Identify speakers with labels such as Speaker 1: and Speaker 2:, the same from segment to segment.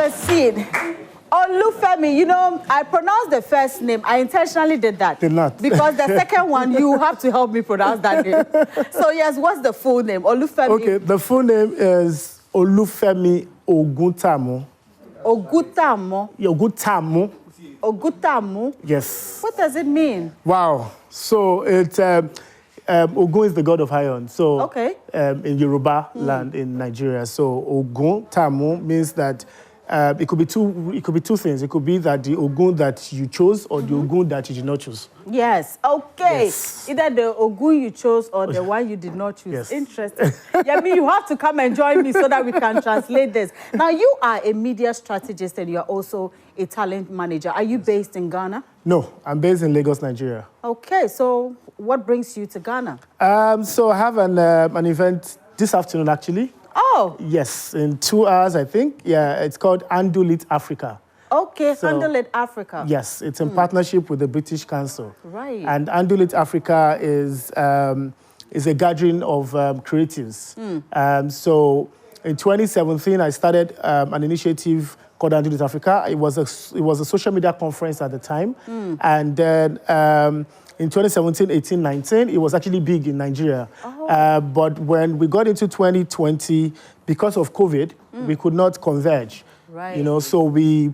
Speaker 1: proceed. Olufemi, you know, I pronounced the first name. I intentionally did that.
Speaker 2: Did not.
Speaker 1: Because the second one, you have to help me pronounce that name. So, yes, what's the full name? Olufemi.
Speaker 2: Okay, the full name is Olufemi Oguntamo.
Speaker 1: Ogutamo.
Speaker 2: Ogutamo.
Speaker 1: Ogutamo?
Speaker 2: Yes.
Speaker 1: What does it mean?
Speaker 2: Wow. So, it's... Ogun is the god of iron. So,
Speaker 1: okay.
Speaker 2: In Yoruba land in Nigeria. So, Ogun Tamu means that it could be two things. It could be that the Ogun that you chose or the Ogun that you did not choose.
Speaker 1: Yes. Okay.
Speaker 2: Yes.
Speaker 1: Either the Ogun you chose or the one you did not choose.
Speaker 2: Yes.
Speaker 1: Interesting. Yeah, I mean, you have to come and join me so that we can translate this. Now, you are a media strategist and you are also a talent manager. Are you based in Ghana?
Speaker 2: No, I'm based in Lagos, Nigeria.
Speaker 1: Okay. So, what brings you to Ghana?
Speaker 2: So I have an event this afternoon, actually.
Speaker 1: Oh.
Speaker 2: Yes, in 2 hours, I think. Yeah, it's called Handle It Africa.
Speaker 1: Okay, so, Handle It Africa.
Speaker 2: Yes, it's in partnership with the British Council.
Speaker 1: Right.
Speaker 2: And Handle It Africa is a gathering of creatives. So in 2017, I started an initiative called Handle It Africa. It was a social media conference at the time. And then in 2017, 18, 19, it was actually big in Nigeria. Oh. But when we got into 2020, because of COVID, we could not converge.
Speaker 1: Right.
Speaker 2: You know, so we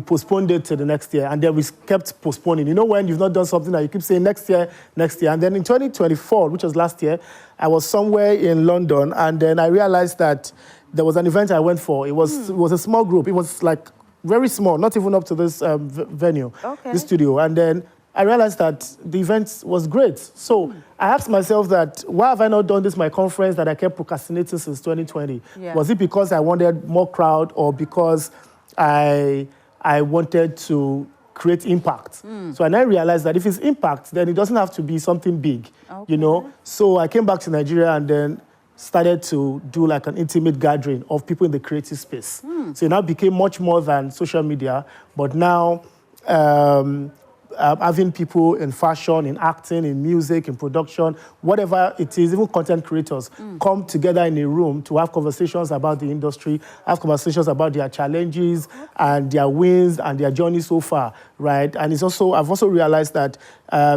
Speaker 2: postponed it to the next year, and then we kept postponing. You know, when you've not done something that you keep saying next year, and then in 2024, which was last year, I was somewhere in London, and then I realized that there was an event I went for. It was a small group. It was like very small, not even up to this venue, this studio, and then I realized that the event was great. So I asked myself that, why have I not done this my conference that I kept procrastinating since 2020? Yeah. Was it because I wanted more crowd or because I wanted to create impact? So and I realized that if it's impact, then it doesn't have to be something big, you know? So I came back to Nigeria and then started to do like an intimate gathering of people in the creative space. So it now became much more than social media, but now having people in fashion, in acting, in music, in production, whatever it is, even content creators, come together in a room to have conversations about the industry, have conversations about their challenges and their wins and their journey so far, right? And it's also, I've also realized that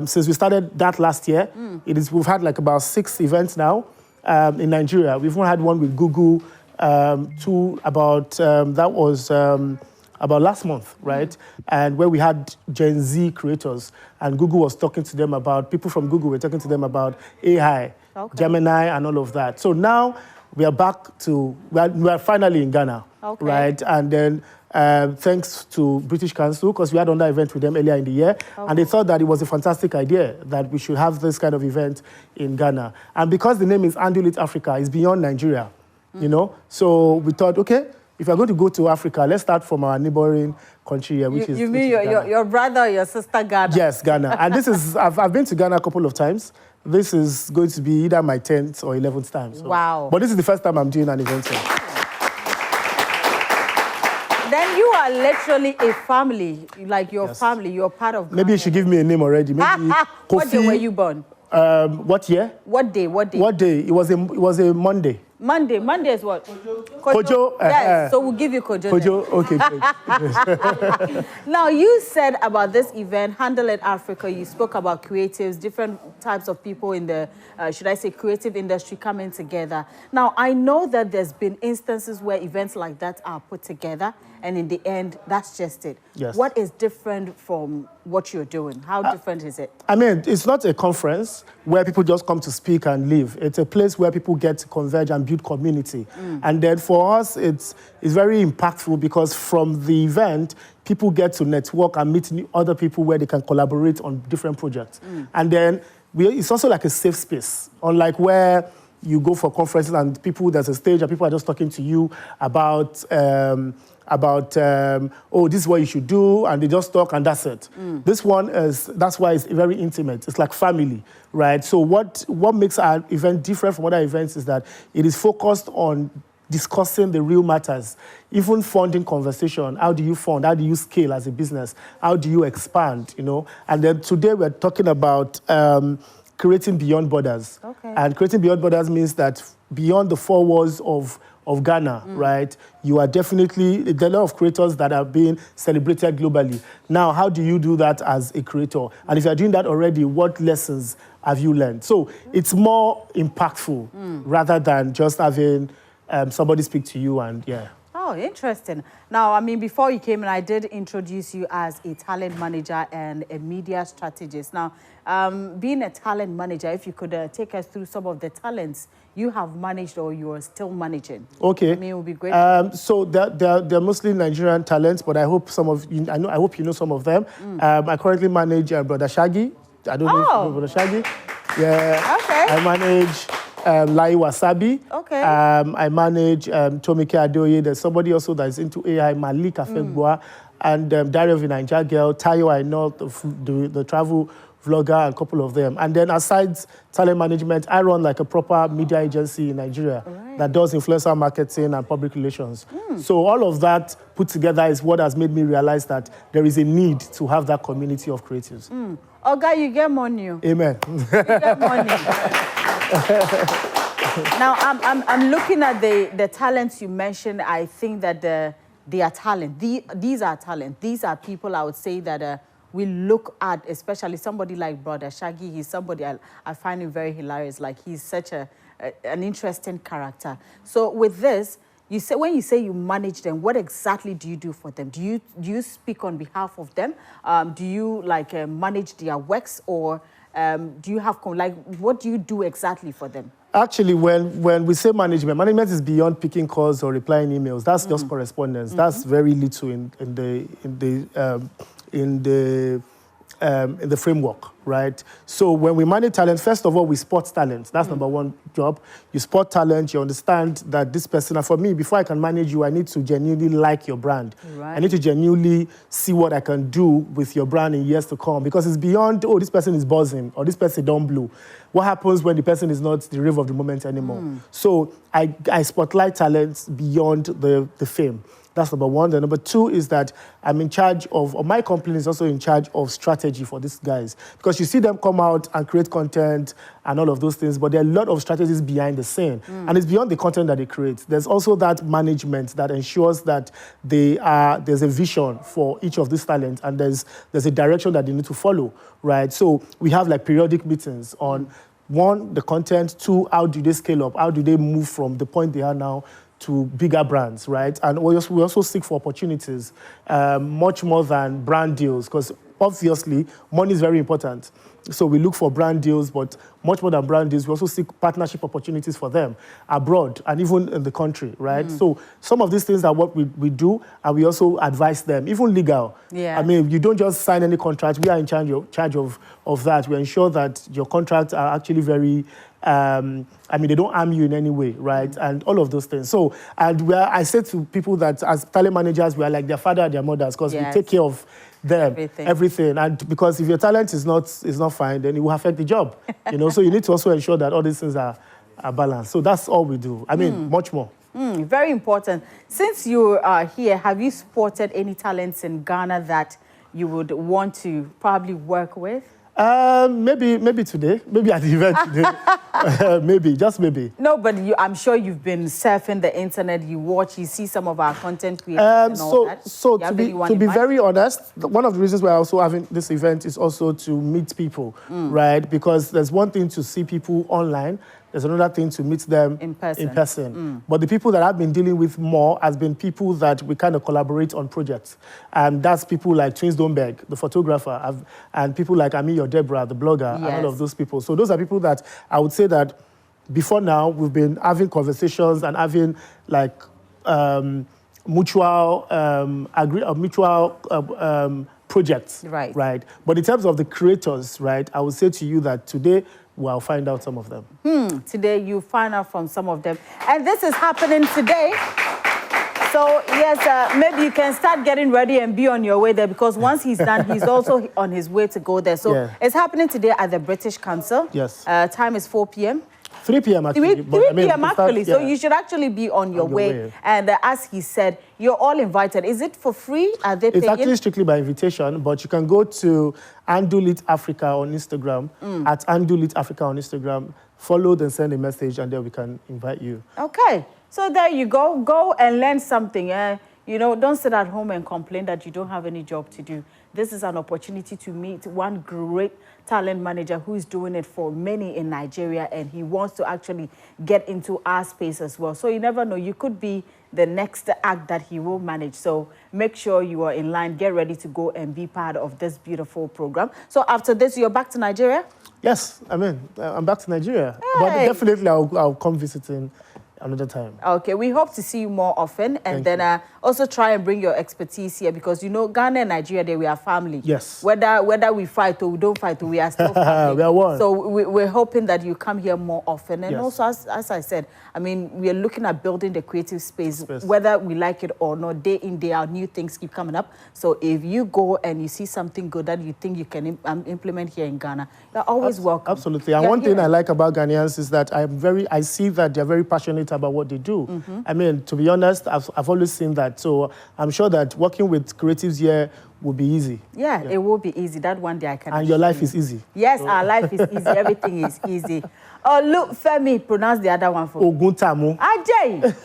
Speaker 2: since we started that last year, we've had like about 6 events now in Nigeria. We've even had one with Google, that was about last month, right? And where we had Gen Z creators, and Google was talking to them about, people from Google were talking to them about AI, Gemini, and all of that. So now we are back to, we are finally in Ghana, right? And then thanks to British Council, because we had another event with them earlier in the year, and they thought that it was a fantastic idea that we should have this kind of event in Ghana. And because the name is Handle It Africa, it's beyond Nigeria, you know? So we thought, okay, if you're going to go to Africa, let's start from our neighboring country here, which is
Speaker 1: You mean your brother or your sister Ghana?
Speaker 2: Yes, Ghana. And this is, I've been to Ghana a couple of times. This is going to be either my 10th or 11th time. So.
Speaker 1: Wow.
Speaker 2: But this is the first time I'm doing an event here.
Speaker 1: Then you are literally a family, like your family, you're part of Ghana.
Speaker 2: Maybe you should give me a name already. Maybe Kofi.
Speaker 1: What day were you born?
Speaker 2: What year?
Speaker 1: What day?
Speaker 2: What day? It was a Monday.
Speaker 1: Monday is what?
Speaker 2: Kojo.
Speaker 1: Yes, so we'll give you Kojo.
Speaker 2: Kojo, okay,
Speaker 1: great. Now, you said about this event, Handle It Africa, you spoke about creatives, different types of people in the, should I say, creative industry coming together. Now, I know that there's been instances where events like that are put together, and in the end, that's just it.
Speaker 2: Yes.
Speaker 1: What is different from what you're doing? How different is it?
Speaker 2: I mean, it's not a conference where people just come to speak and leave. It's a place where people get to converge and build community. And then for us, it's very impactful because from the event, people get to network and meet other people where they can collaborate on different projects. And then it's also like a safe space, unlike where you go for conferences and there's a stage and people are just talking to you about oh, this is what you should do, and they just talk and that's it. This one that's why it's very intimate. It's like family, right? So what makes our event different from other events is that it is focused on discussing the real matters, even funding conversation. How do you fund? How do you scale as a business? How do you expand, you know? And then today we're talking about creating beyond borders. And creating beyond borders means that beyond the 4 walls of of Ghana, right? You are definitely, there are a lot of creators that are being celebrated globally. Now, how do you do that as a creator? And if you're doing that already, what lessons have you learned? So it's more impactful rather than just having somebody speak to you and
Speaker 1: Oh, interesting. Now, I mean, before you came in, I did introduce you as a talent manager and a media strategist. Now, being a talent manager, if you could take us through some of the talents you have managed or you are still managing.
Speaker 2: Okay.
Speaker 1: I mean, it would be great.
Speaker 2: So they're mostly Nigerian talents, but I hope some of you, I hope you know some of them. I currently manage Brother Shaggy. I don't know if you know Brother Shaggy. Yeah.
Speaker 1: Okay.
Speaker 2: I manage Lai Wasabi.
Speaker 1: Okay.
Speaker 2: I manage Tomike Adeoye. There's somebody also that is into AI, Malik Afegbua, and Dario Vinanja Girl, Tayo, I know, the travel vlogger, and a couple of them. And then aside talent management, I run like a proper media agency in Nigeria that does influencer marketing and public relations. So all of that put together is what has made me realize that there is a need to have that community of creatives.
Speaker 1: Oga, you get money.
Speaker 2: Amen.
Speaker 1: You get money. Now, I'm looking at the talents you mentioned. I think that they are talent. These are talent. These are people I would say that we look at, especially somebody like Brother Shaggy. He's somebody I find him very hilarious. Like, he's such an interesting character. So with this, when you say you manage them, what exactly do you do for them? Do you speak on behalf of them? Do you manage their works, or do you have what do you do exactly for them? Actually,
Speaker 2: when we say management is beyond picking calls or replying emails. That's just correspondence. That's very little in the framework, right? So when we manage talent, first of all, we spot talent. That's number one job. You spot talent, you understand that this person, and for me, before I can manage you, I need to genuinely like your brand.
Speaker 1: Right.
Speaker 2: I need to genuinely see what I can do with your brand in years to come, because it's beyond, oh, this person is buzzing, or this person don't blow. What happens when the person is not the rave of the moment anymore? So I spotlight talents beyond the fame. That's number one. The number two is that I'm in charge of, or my company is also in charge of strategy for these guys. Because you see them come out and create content and all of those things, but there are a lot of strategies behind the scene. And it's beyond the content that they create. There's also that management that ensures that there's a vision for each of these talents, and there's a direction that they need to follow, right? So we have like periodic meetings on, one, the content, two, how do they scale up? How do they move from the point they are now to bigger brands, right? And we also seek for opportunities, much more than brand deals, because obviously money is very important. So we look for brand deals, but much more than brand deals, we also seek partnership opportunities for them abroad and even in the country, right? So some of these things are what we do, and we also advise them, even legal.
Speaker 1: Yeah.
Speaker 2: I mean, you don't just sign any contract. We are in charge of that. We ensure that your contracts are actually very, I mean, they don't harm you in any way, right? And all of those things. So, and I say to people that as talent managers, we are like their father and their mothers, because we take care of them, everything. And because if your talent is not fine, then it will affect the job, So you need to also ensure that all these things are balanced. So that's all we do. I mean, much more.
Speaker 1: Very important. Since you are here, have you spotted any talents in Ghana that you would want to probably work with?
Speaker 2: Maybe today. Maybe at the event today. Maybe, just maybe.
Speaker 1: No, but I'm sure you've been surfing the internet. You watch, you see some of our content creators and all that.
Speaker 2: So to be very honest, one of the reasons we're also having this event is also to meet people, right? Because there's one thing to see people online. There's another thing to meet them in person. But the people that I've been dealing with more has been people that we kind of collaborate on projects. And that's people like Twins Don't Beg, the photographer, and people like Ami or Deborah, the blogger, and all of those people. So those are people that I would say that before now, we've been having conversations and having like mutual projects. Right. But in terms of the creators, right, I would say to you that today, I'll find out some of them.
Speaker 1: Today, you find out from some of them. And this is happening today. So, yes, maybe you can start getting ready and be on your way there, because once he's done, he's also on his way to go there. So, it's happening today at the British Council.
Speaker 2: Yes.
Speaker 1: Time is 4 p.m.
Speaker 2: 3 p.m. actually.
Speaker 1: 3 p.m. actually. So you should actually be on your way. And as he said, you're all invited. Is it for free? Are they paying?
Speaker 2: It's actually strictly by invitation, but you can go to Andulit Africa on Instagram, at Andulit Africa on Instagram, follow, then send a message, and then we can invite you.
Speaker 1: Okay. So there you go. Go and learn something. You know, don't sit at home and complain that you don't have any job to do. This is an opportunity to meet one great talent manager who is doing it for many in Nigeria, and he wants to actually get into our space as well. So you never know, you could be the next act that he will manage. So make sure you are in line, get ready to go and be part of this beautiful program. So after this, you're back to Nigeria?
Speaker 2: Yes, I mean, I'm back to Nigeria.
Speaker 1: Hey.
Speaker 2: But definitely I'll come visiting another time.
Speaker 1: Okay, we hope to see you more often, and then also try and bring your expertise here, because you know Ghana and Nigeria, we are family.
Speaker 2: Yes.
Speaker 1: Whether we fight or we don't fight, we are still family.
Speaker 2: We are one.
Speaker 1: So we're hoping that you come here more often, and
Speaker 2: yes.
Speaker 1: also as I said, I mean, we are looking at building the creative space, whether we like it or not. Day in, day out, new things keep coming up. So if you go and you see something good that you think you can implement here in Ghana, you're always welcome.
Speaker 2: Absolutely. And one thing I like about Ghanaians is that I see that they're very passionate about what they do.
Speaker 1: Mm-hmm.
Speaker 2: I mean, to be honest, I've always seen that. So I'm sure that working with creatives here will be easy.
Speaker 1: Yeah, it will be easy. That one day I can.
Speaker 2: And your life is easy.
Speaker 1: Yes, so. Our life is easy. Everything is easy. Olufemi, pronounce the other one for me.
Speaker 2: Oguntamu.
Speaker 1: Ajay.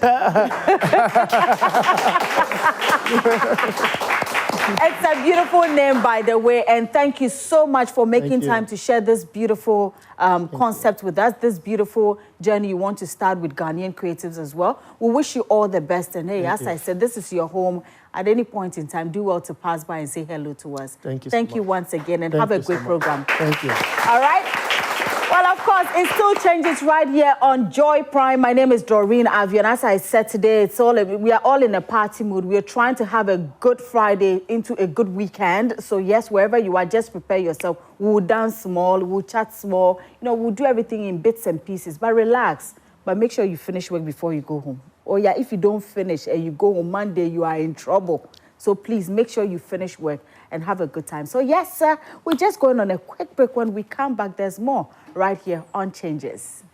Speaker 1: It's a beautiful name, by the way, and thank you so much for making time to share this beautiful concept with us, this beautiful journey you want to start with Ghanaian creatives as well. We wish you all the best, and hey, as I said, this is your home. At any point in time, do well to pass by and say hello to us.
Speaker 2: Thank you.
Speaker 1: Thank you once again, and have a great program.
Speaker 2: Thank you.
Speaker 1: All right. Well, of course, it still changes right here on Joy Prime. My name is Doreen Avian. As I said today, we are all in a party mood. We are trying to have a good Friday into a good weekend. So yes, wherever you are, just prepare yourself. We'll dance small, we'll chat small. You know, we'll do everything in bits and pieces. But relax. But make sure you finish work before you go home. Oh yeah, if you don't finish and you go on Monday, you are in trouble. So please make sure you finish work and have a good time. So yes, sir, we're just going on a quick break. When we come back, there's more right here on Changes.